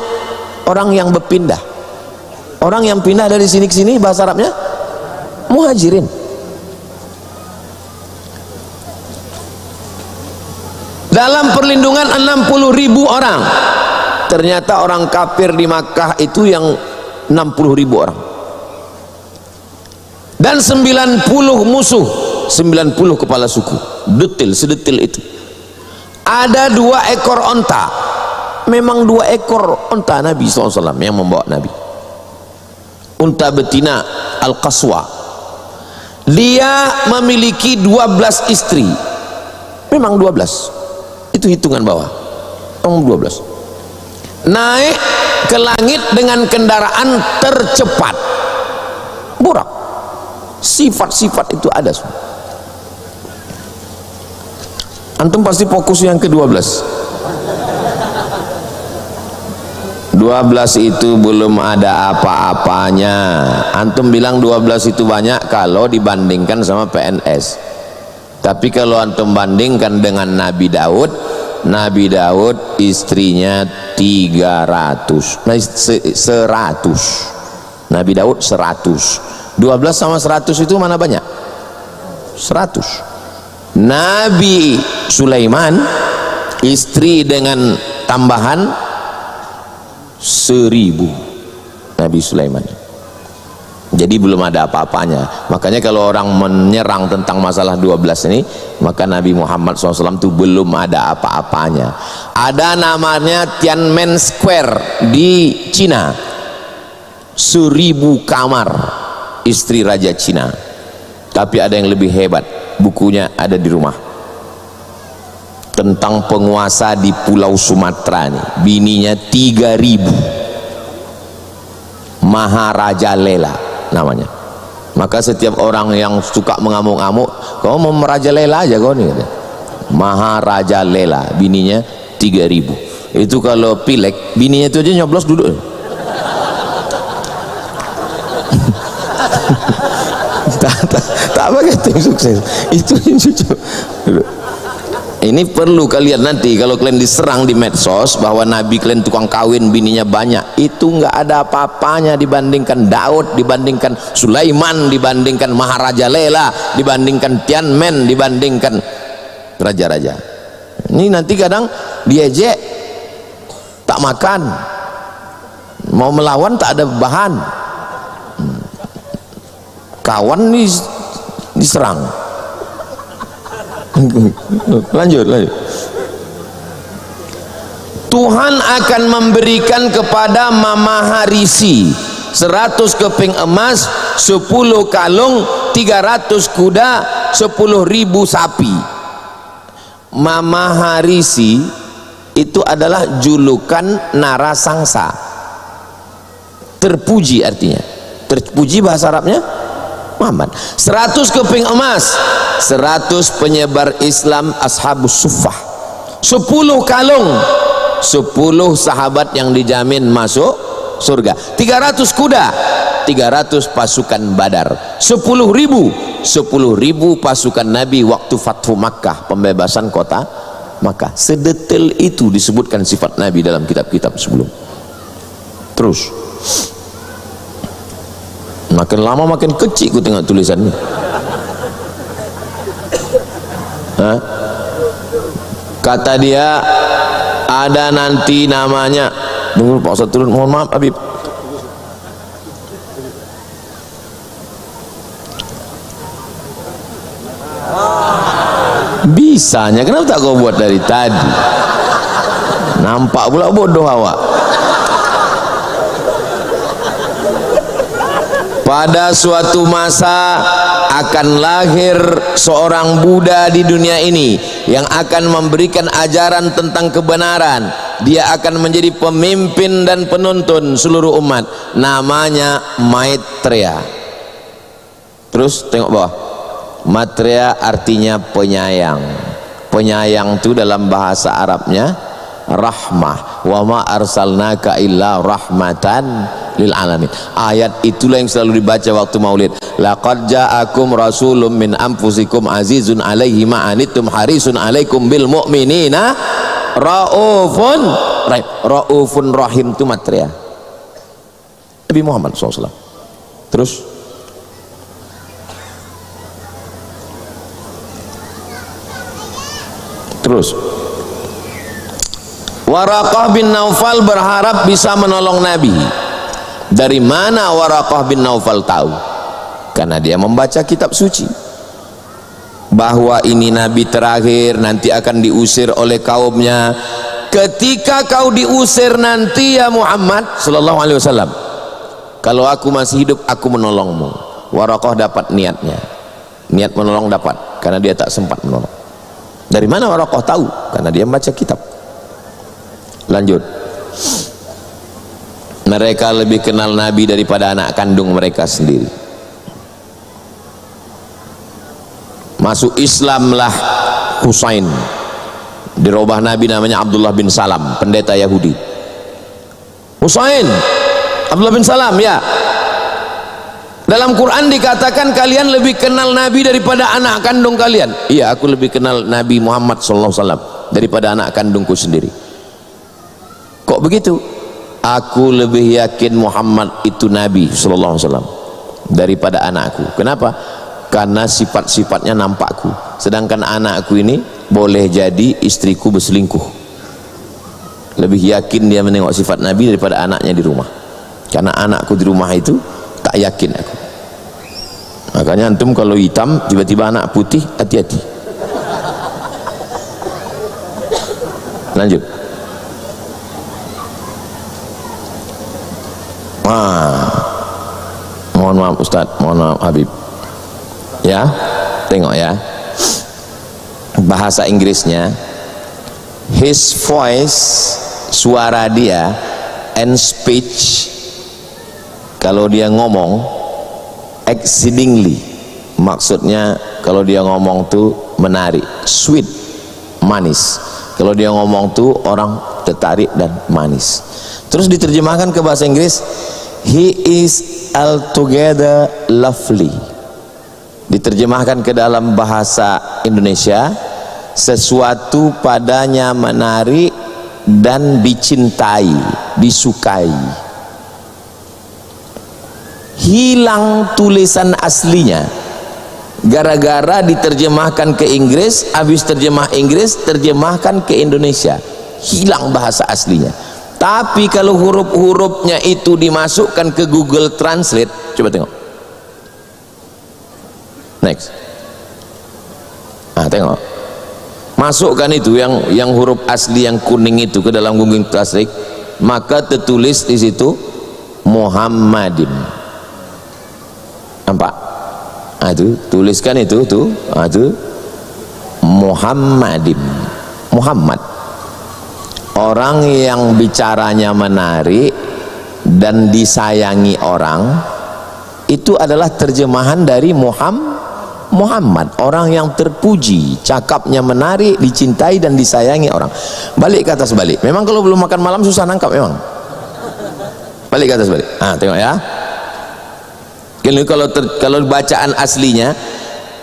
orang yang berpindah. Orang yang pindah dari sini ke sini, bahasa Arabnya muhajirin. Dalam perlindungan 60.000 orang. Ternyata orang kafir di Makkah itu yang 60.000 orang. Dan 90 musuh, 90 kepala suku. Detil, sedetil itu. Ada 2 ekor onta. Memang 2 ekor onta Nabi SAW yang membawa Nabi. Unta betina Al-Qaswa. Dia memiliki 12 istri. Memang 12. Itu hitungan bawah. 12. Naik ke langit dengan kendaraan tercepat. Burak. Sifat-sifat itu ada semua. Antum pasti fokus yang ke-12. 12 itu belum ada apa-apanya. Antum bilang 12 itu banyak kalau dibandingkan sama PNS. Tapi kalau antum bandingkan dengan Nabi Daud, Nabi Daud istrinya 300. Nah, 100. Nabi Daud 100. 12 sama 100 itu mana banyak? 100. Nabi Sulaiman istri dengan tambahan 1000. Nabi Sulaiman. Jadi belum ada apa-apanya. Makanya kalau orang menyerang tentang masalah 12 ini, maka Nabi Muhammad SAW itu belum ada apa-apanya. Ada namanya Tiananmen Square di Cina. 1000 kamar istri Raja Cina. Tapi ada yang lebih hebat, bukunya ada di rumah, tentang penguasa di Pulau Sumatera nih. Bininya 3000. Maharaja Lela namanya. Maka setiap orang yang suka mengamuk-amuk, kau mau merajalela aja kau nih. Maharaja Lela, bininya 3000. Itu kalau pilek, bininya itu aja nyoblos duduk. Tak pakai tim sukses. Itu yang cucu. Ini perlu kalian nanti kalau kalian diserang di medsos bahwa Nabi kalian tukang kawin, bininya banyak, itu nggak ada apa-apanya dibandingkan Daud, dibandingkan Sulaiman, dibandingkan Maharaja Lela, dibandingkan Tiananmen, dibandingkan raja-raja. Ini nanti kadang diejek, tak makan, mau melawan tak ada bahan, kawan diserang. Lanjut. Tuhan akan memberikan kepada Mama Harisi 100 keping emas, 10 kalung, 300 kuda, 10.000 sapi. Mama Harisi itu adalah julukan narasangsa. Terpuji artinya. Terpuji bahasa Arabnya Muhammad. 100 keping emas, 100 penyebar Islam ashabus suffah, 10 kalung, 10 sahabat yang dijamin masuk surga, 300 kuda, 300 pasukan Badar, 10.000 pasukan Nabi waktu Fathu Makkah, pembebasan kota Makkah. Sedetail itu disebutkan sifat Nabi dalam kitab-kitab sebelum. Terus makin lama makin kecil ku tengok tulisannya. Kata dia ada nanti namanya, tunggu Pak Ustaz turun, mohon maaf Habib. Bisanya kenapa tak kau buat dari tadi? Nampak pula bodoh awak. pada suatu masa akan lahir seorang Buddha di dunia ini yang akan memberikan ajaran tentang kebenaran. Dia akan menjadi pemimpin dan penuntun seluruh umat, namanya Maitreya. Terus tengok bawah, Maitreya artinya penyayang. Penyayang itu dalam bahasa Arabnya rahmah. Wa ma arsalnaka illa rahmatan lil alamin. Ayat itulah yang selalu dibaca waktu maulid. Laqad ja'akum rasulun min anfusikum azizun alaihi ma anittum harisun alaikum bil mu'minina raufun rahim. Raufun rahim itu Maitreya, Nabi Muhammad SAW. Terus Waraqah bin Naufal berharap bisa menolong Nabi. Dari mana Waraqah bin Naufal tahu? Karena dia membaca kitab suci bahwa ini Nabi terakhir, nanti akan diusir oleh kaumnya. Ketika kau diusir nanti ya Muhammad sallallahu alaihi wasallam, kalau aku masih hidup aku menolongmu. Waraqah dapat niatnya, niat menolong dapat, karena dia tak sempat menolong. Dari mana Waraqah tahu? Karena dia membaca kitab. Lanjut, mereka lebih kenal Nabi daripada anak kandung mereka sendiri. Masuk Islamlah Husain, dirubah Nabi namanya Abdullah bin Salam, pendeta Yahudi. Husain, Abdullah bin Salam, ya. Dalam Quran dikatakan kalian lebih kenal Nabi daripada anak kandung kalian. Iya, aku lebih kenal Nabi Muhammad SAW daripada anak kandungku sendiri. Kok begitu? Aku lebih yakin Muhammad itu Nabi SAW daripada anakku. Kenapa? Karena sifat-sifatnya nampakku, sedangkan anakku ini boleh jadi istriku berselingkuh. Lebih yakin dia menengok sifat Nabi daripada anaknya di rumah, karena anakku di rumah itu tak yakin aku. Makanya antum kalau hitam tiba-tiba anak putih, hati-hati. Lanjut. Mohon maaf Ustaz, mohon maaf Habib. Ya, tengok ya, bahasa Inggrisnya, his voice, suara dia, and speech, kalau dia ngomong, exceedingly, maksudnya kalau dia ngomong tuh menarik, sweet, manis. Kalau dia ngomong tuh orang tertarik dan manis. Terus diterjemahkan ke bahasa Inggris, he is altogether lovely. Diterjemahkan ke dalam bahasa Indonesia, sesuatu padanya menarik dan dicintai, disukai. Hilang tulisan aslinya gara-gara diterjemahkan ke Inggris, habis terjemah Inggris terjemahkan ke Indonesia, hilang bahasa aslinya. Tapi kalau huruf-hurufnya itu dimasukkan ke Google Translate, coba tengok. Next. Nah, tengok. Masukkan itu yang huruf asli yang kuning itu ke dalam Google Translate, maka tertulis di situ Muhammadin. Nampak? Nah, itu tuliskan itu tuh. Nah, itu Muhammadin. Muhammad. Orang yang bicaranya menarik dan disayangi orang, itu adalah terjemahan dari Muhammad, orang yang terpuji, cakapnya menarik, dicintai dan disayangi orang. Balik ke atas balik. Memang kalau belum makan malam susah nangkap memang. Balik ke atas balik. Ah, tengok ya. Kalau bacaan aslinya,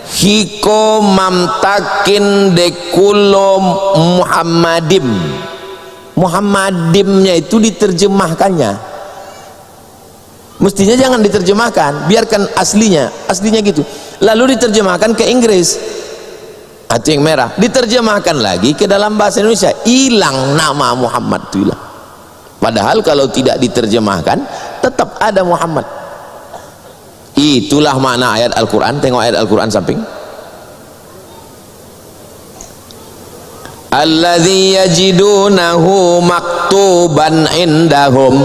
hiko mamtakin dekulo Muhammadim. Muhammadimnya itu diterjemahkannya. Mestinya jangan diterjemahkan, biarkan aslinya gitu. Lalu diterjemahkan ke Inggris, itu yang merah. Diterjemahkan lagi ke dalam bahasa Indonesia, hilang nama Muhammad itu hilang. Padahal kalau tidak diterjemahkan tetap ada Muhammad. Itulah makna ayat Al-Quran. Tengok ayat Al-Quran samping. Alladzi yajidunahu maktuban indahum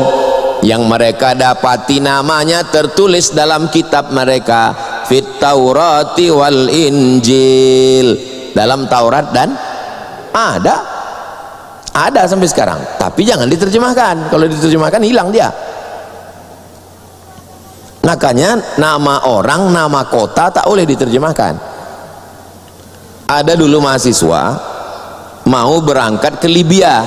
yang mereka dapati namanya tertulis dalam kitab mereka, fit Taurati wal Injil, dalam Taurat dan ada sampai sekarang, tapi jangan diterjemahkan. Kalau diterjemahkan hilang dia. Makanya nama orang, nama kota tak boleh diterjemahkan. Ada dulu mahasiswa mau berangkat ke Libya,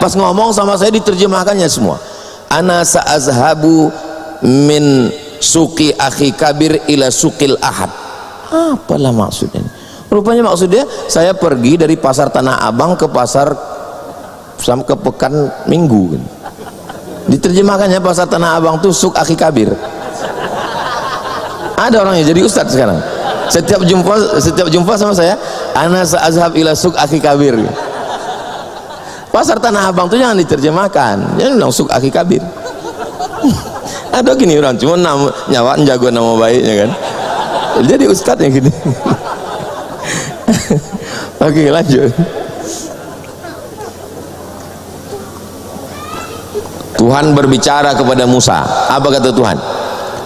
pas ngomong sama saya diterjemahkannya semua. Ana sa'azhabu min suqi akhi kabir ila suqil ahad. Apalah maksudnya? Rupanya maksudnya saya pergi dari pasar Tanah Abang ke pasar ke Pekan Minggu. Diterjemahkannya pasar Tanah Abang tuh suq akhi kabir. Ada orang yang jadi ustadz sekarang. Setiap jumpa sama saya, ana sa'azhab ila suq akhi kabir. Pasar Tanah Abang tuh jangan diterjemahkan, jangan bilang suq akhi kabir. Ada gini orang cuma nyawa jago nama baiknya kan, jadi ustadz yang gini. Oke, lanjut. Tuhan berbicara kepada Musa. Apa kata Tuhan?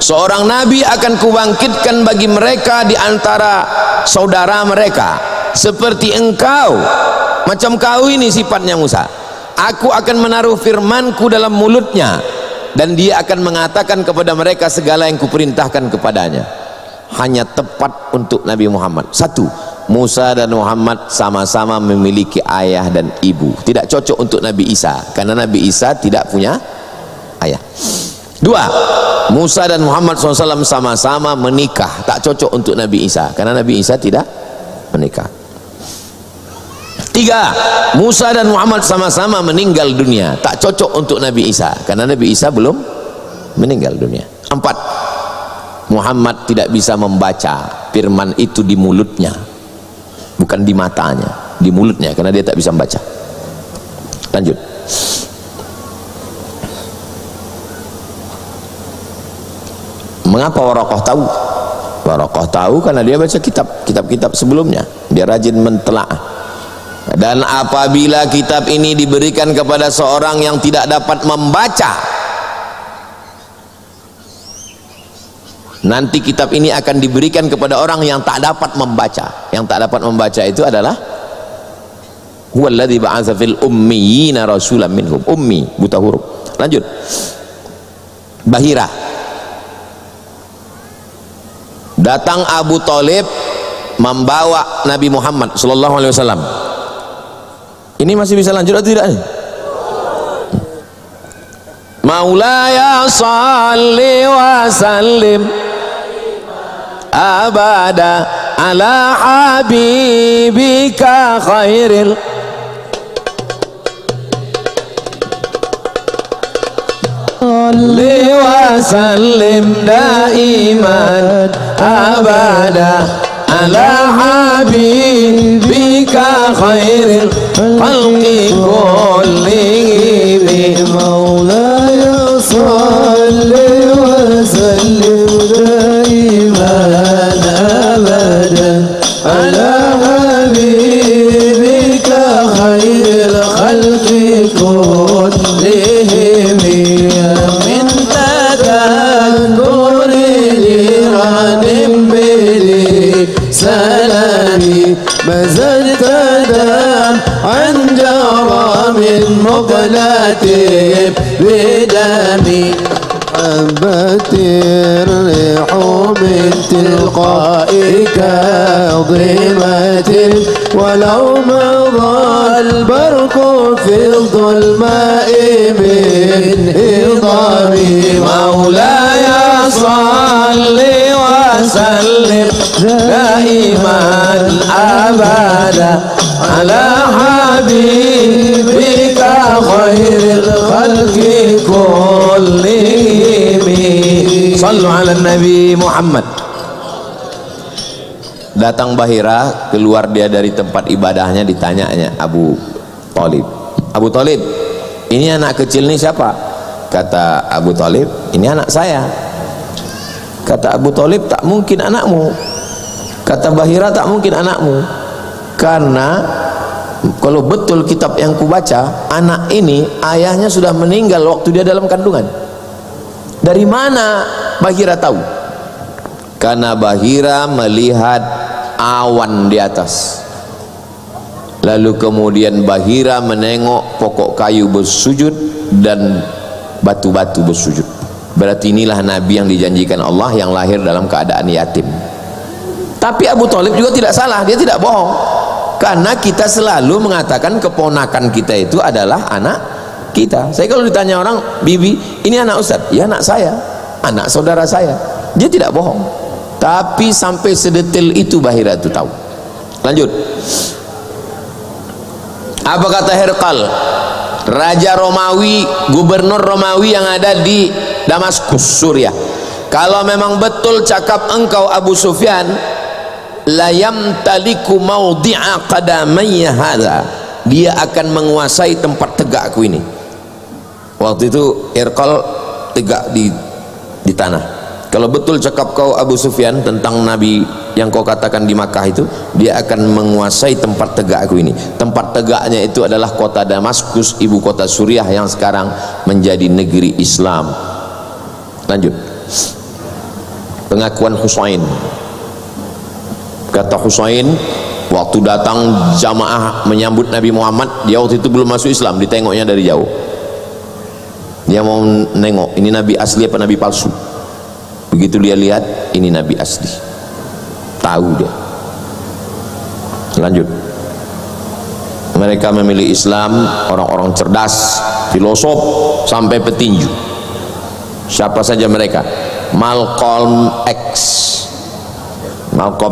Seorang nabi akan kubangkitkan bagi mereka di antara saudara mereka seperti engkau, macam kau ini sifatnya Musa. Aku akan menaruh firmanku dalam mulutnya dan dia akan mengatakan kepada mereka segala yang kuperintahkan kepadanya. Hanya tepat untuk Nabi Muhammad. Satu, Musa dan Muhammad sama-sama memiliki ayah dan ibu. Tidak cocok untuk Nabi Isa karena Nabi Isa tidak punya ayah. Dua, Musa dan Muhammad SAW sama-sama menikah. Tak cocok untuk Nabi Isa karena Nabi Isa tidak menikah. Tiga, Musa dan Muhammad sama-sama meninggal dunia. Tak cocok untuk Nabi Isa karena Nabi Isa belum meninggal dunia. Empat, Muhammad tidak bisa membaca firman itu di mulutnya, bukan di matanya, di mulutnya, karena dia tak bisa membaca. Lanjut. Mengapa Waraqah tahu? Waraqah tahu karena dia baca kitab-kitab sebelumnya, dia rajin mentelaah. Dan apabila kitab ini diberikan kepada seorang yang tidak dapat membaca, nanti kitab ini akan diberikan kepada orang yang tak dapat membaca. Yang tak dapat membaca itu adalah huwallazi ba'atsa fil ummiyina rasulan minhum. Ummi, buta huruf. Lanjut. Bahira. Datang Abu Thalib membawa Nabi Muhammad sallallahu alaihi wasallam. Ini masih bisa lanjut atau tidak? Maulaya salli wa sallim abada ala habibika khairil salli wa sallim daiman abada ala habibika khairil khalqi kullihim maulaya salli wa sallim daiman abada ala habibika khairil khalqi kullihim min tadakuri jiranim bili salami مازلت دم عن جرى من مقلتي بدمي حبت الريح من تلقاء كاظمة ولو مضى البرق في الظلماء من إضامي مولاي صل وسلم دائما أبدا على حبيبك خير الخلق كلهم صلوا على النبي محمد. Datang Bahira, keluar dia dari tempat ibadahnya, ditanyanya Abu Thalib, Abu Thalib, ini anak kecil nih siapa? Kata Abu Thalib, ini anak saya. Kata Abu Thalib, tak mungkin anakmu. Kata Bahira, tak mungkin anakmu, karena kalau betul kitab yang kubaca, anak ini ayahnya sudah meninggal waktu dia dalam kandungan. Dari mana Bahira tahu? Karena Bahira melihat awan di atas. Lalu kemudian Bahira menengok pokok kayu bersujud dan batu-batu bersujud. Berarti inilah Nabi yang dijanjikan Allah yang lahir dalam keadaan yatim. Tapi Abu Thalib juga tidak salah, dia tidak bohong. Karena kita selalu mengatakan keponakan kita itu adalah anak kita. Saya kalau ditanya orang, "Bibi, ini anak Ustaz?" "Ya, anak saya, anak saudara saya." Dia tidak bohong. Tapi sampai sedetail itu Bahira itu tahu. Lanjut. Apa kata Herqal, raja Romawi, gubernur Romawi yang ada di Damaskus, Suriah? "Kalau memang betul cakap engkau Abu Sufyan, la yamtaliku mawdi'a qadamayya hadza." Dia akan menguasai tempat tegakku ini. Waktu itu Herqal tegak di tanah. Kalau betul cakap kau Abu Sufyan tentang Nabi yang kau katakan di Makkah itu, dia akan menguasai tempat tegakku ini. Tempat tegaknya itu adalah kota Damaskus, ibu kota Suriah yang sekarang menjadi negeri Islam. Lanjut. Pengakuan Husain. Kata Husain, waktu datang jamaah menyambut Nabi Muhammad, dia waktu itu belum masuk Islam, ditengoknya dari jauh. Dia mau nengok, ini Nabi asli apa Nabi palsu. Begitu dia lihat, ini Nabi asli, tahu dia. Lanjut. Mereka memilih Islam, orang-orang cerdas, filosof sampai petinju. Siapa saja mereka? Malcolm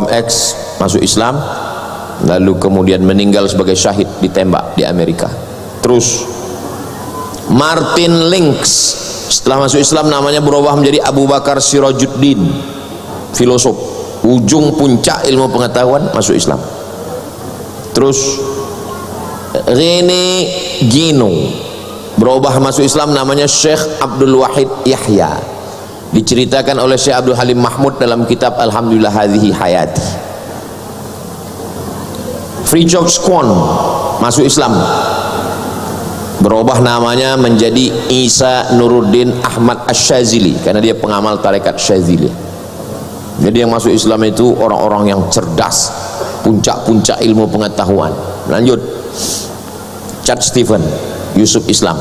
X masuk Islam, lalu kemudian meninggal sebagai syahid ditembak di Amerika. Terus Martin Lynx setelah masuk Islam namanya berubah menjadi Abu Bakar Sirajuddin, filosof, ujung puncak ilmu pengetahuan, masuk Islam. Terus René Guénon berubah masuk Islam, namanya Syekh Abdul Wahid Yahya, diceritakan oleh Syekh Abdul Halim Mahmud dalam kitab Alhamdulillah Hadhihi Hayati. Fridtjof Swan masuk Islam, berubah namanya menjadi Isa Nuruddin Ahmad Asy-Syadzili karena dia pengamal tarekat Syadzili. Jadi yang masuk Islam itu orang-orang yang cerdas, puncak-puncak ilmu pengetahuan. Lanjut. Chad Stephen, Yusuf Islam.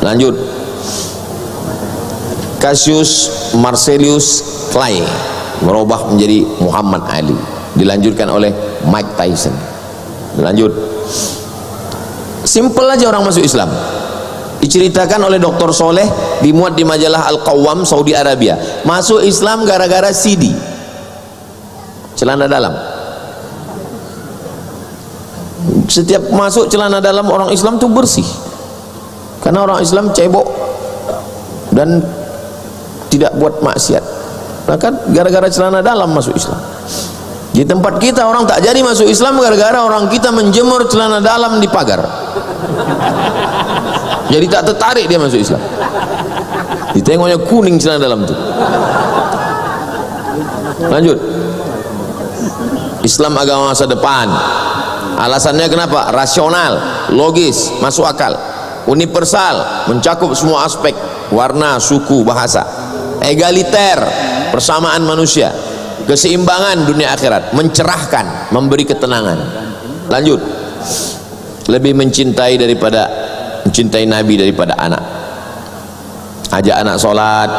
Lanjut. Cassius Marcellus Clay berubah menjadi Muhammad Ali, dilanjutkan oleh Mike Tyson. Lanjut. Simple aja orang masuk Islam. Diceritakan oleh Dr. Soleh, dimuat di majalah Al-Qawwam Saudi Arabia. Masuk Islam gara-gara CD, celana dalam. Setiap masuk celana dalam orang Islam tuh bersih, karena orang Islam cebok dan tidak buat maksiat. Maka gara-gara celana dalam masuk Islam. Di tempat kita orang tak jadi masuk Islam gara-gara orang kita menjemur celana dalam di pagar. Jadi tak tertarik dia masuk Islam. Ditengoknya kuning celana dalam itu. Lanjut. Islam agama masa depan. Alasannya kenapa? Rasional, logis, masuk akal, universal, mencakup semua aspek, warna, suku, bahasa, egaliter, persamaan manusia, keseimbangan dunia akhirat, mencerahkan, memberi ketenangan. Lanjut. Lebih mencintai Nabi daripada anak. Ajak anak sholat.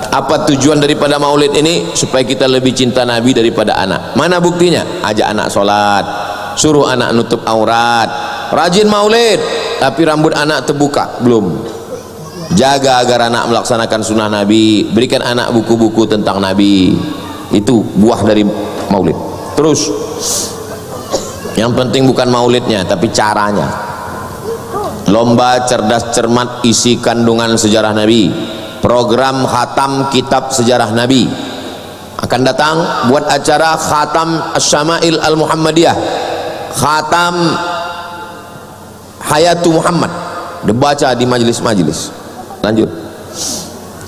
Apa tujuan daripada maulid ini? Supaya kita lebih cinta Nabi daripada anak. Mana buktinya? Ajak anak sholat, suruh anak nutup aurat, rajin maulid, tapi rambut anak terbuka belum. Jaga agar anak melaksanakan sunnah Nabi, berikan anak buku-buku tentang Nabi. Itu buah dari maulid. Terus yang penting bukan maulidnya tapi caranya. Lomba cerdas cermat isi kandungan sejarah Nabi, program khatam kitab sejarah Nabi. Akan datang buat acara khatam Asy-Syama'il Al-Muhammadiyah, khatam Hayatu Muhammad, dibaca di majelis-majelis. Lanjut.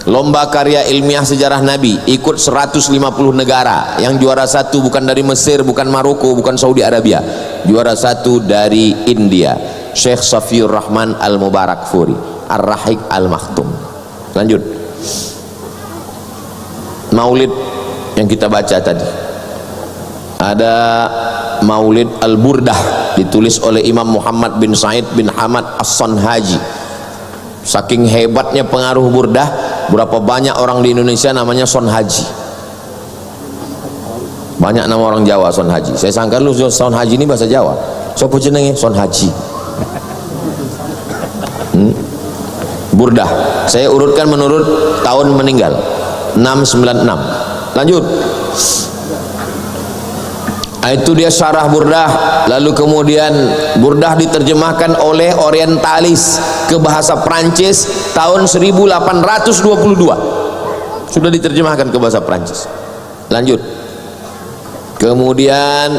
Lomba karya ilmiah sejarah Nabi, ikut 150 negara. Yang juara satu bukan dari Mesir, bukan Maroko, bukan Saudi Arabia. Juara satu dari India, Syekh Safiur Rahman Al-Mubarak Furi, Ar-Rahiq Al-Makhtum. Lanjut. maulid yang kita baca tadi. Ada Maulid Al-Burdah ditulis oleh Imam Muhammad bin Said bin Hamad As-Sonhaji. Saking hebatnya pengaruh Burdah, berapa banyak orang di Indonesia namanya Sonhaji. Banyak nama orang Jawa Sonhaji. Saya sangka lu Sonhaji ini bahasa Jawa. Sopo jenenge Sonhaji. Burdah. Saya urutkan menurut tahun meninggal 696. Lanjut. Itu dia syarah Burdah. Lalu kemudian Burdah diterjemahkan oleh orientalis ke bahasa Prancis tahun 1822. Sudah diterjemahkan ke bahasa Prancis. Lanjut. Kemudian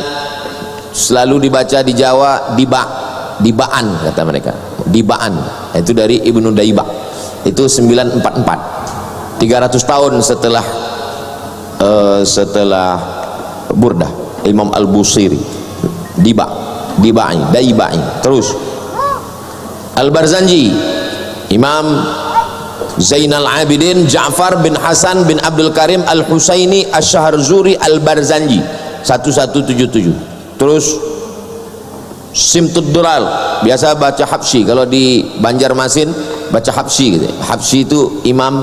selalu dibaca di Jawa dibaan kata mereka. Dibaan. Itu dari Ibnu Daibak. Itu 944. 300 tahun setelah Burdah. Imam Al-Busiri Daibai. Terus Al-Barzanji, Imam Zainal Abidin Ja'far bin Hasan bin Abdul Karim Al-Husaini Asy-Syaharzuri Al-Barzanji 1177. Terus Simtud Dural, biasa baca Habsyi, kalau di Banjarmasin baca Habsyi gitu. Habsyi itu Imam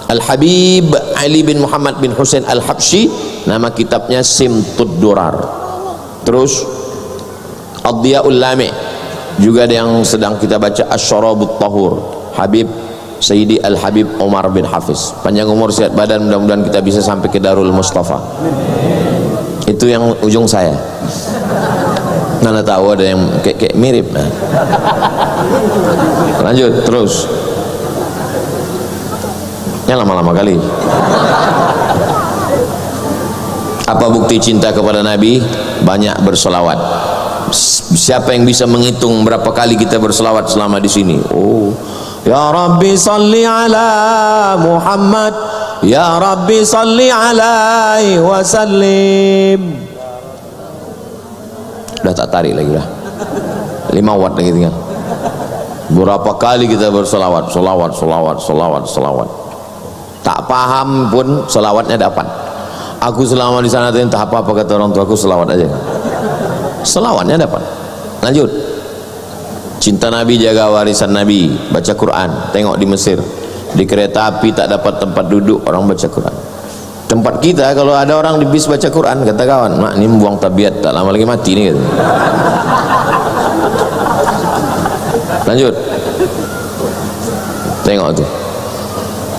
Al-Habib Ali bin Muhammad bin Husain Al-Habsyi, nama kitabnya Simtud Durar. Terus Ad-Diya'ul Lami', juga ada yang sedang kita baca Asy-Syarabut Tahur, Habib Sayyidi Al-Habib Umar bin Hafiz. Panjang umur sehat badan, mudah-mudahan kita bisa sampai ke Darul Mustafa. Itu yang ujung saya. Mana tahu ada yang kayak mirip. Nah. Lanjut terus. Yang lama-lama kali. Apa bukti cinta kepada Nabi? Banyak berselawat. Siapa yang bisa menghitung berapa kali kita berselawat selama di sini? Oh, ya Rabbi salli ala Muhammad, ya Rabbi salli alaihi wasallim. Udah tak tarik lagi dah. 5 watt lagi tinggal. Berapa kali kita berselawat, selawat. Tak paham pun selawatnya dapat. Aku selama di sana entah apa kata orang tua aku, selawat aja. Selawatnya dapat. Lanjut. Cinta Nabi, jaga warisan Nabi, baca Quran. Tengok di Mesir, di kereta api tak dapat tempat duduk, orang baca Quran. Tempat kita kalau ada orang di bis baca Quran, kata kawan, mak ini membuang tabiat, tak lama lagi mati nih gitu. Lanjut. Tengok tuh.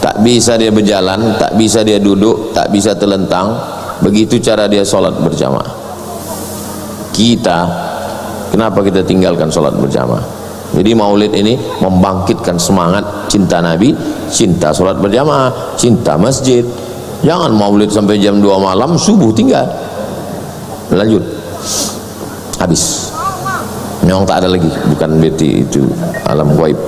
Tak bisa dia berjalan, tak bisa dia duduk, tak bisa terlentang. Begitu cara dia sholat berjamaah. Kita, kenapa kita tinggalkan sholat berjamaah? Jadi maulid ini membangkitkan semangat cinta Nabi, cinta sholat berjamaah, cinta masjid. Jangan maulid sampai jam 2 malam, subuh tinggal. Lanjut. Habis. Memang tak ada lagi, bukan beti itu alam gaib.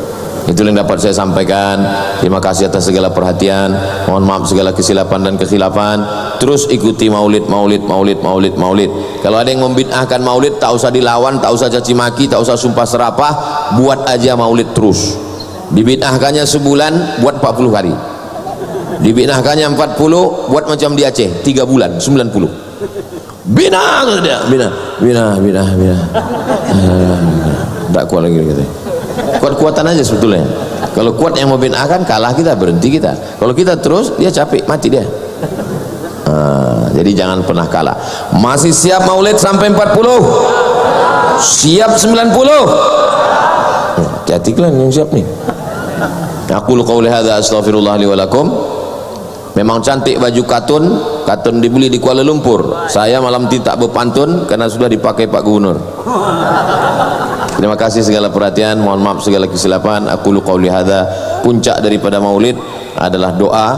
Itu yang dapat saya sampaikan. Terima kasih atas segala perhatian. Mohon maaf segala kesilapan dan kekhilafan. Terus ikuti maulid. Kalau ada yang membid'ahkan maulid, tak usah dilawan, tak usah caci maki, tak usah sumpah serapah, buat aja maulid terus. Dibid'ahkannya sebulan, buat 40 hari. Dibid'ahkannya 40, buat macam di Aceh 3 bulan, 90. Bina. Tak kuat lagi katanya. Kuat-kuatan aja sebetulnya. Kalau kuat yang mau bid'ahkan, kalah kita, berhenti kita. Kalau kita terus, dia capek, mati dia. Jadi jangan pernah kalah. Masih siap maulid sampai 40? Siap 90? Hati-hati kalian yang siap nih. Aku qauli hadza astaghfirullah li wa lakum. Memang cantik baju katun dibeli di Kuala Lumpur. Saya malam tidak berpantun karena sudah dipakai Pak Gubernur. Terima kasih segala perhatian, mohon maaf segala kesilapan. Aku qauli hadza. Puncak daripada maulid adalah doa.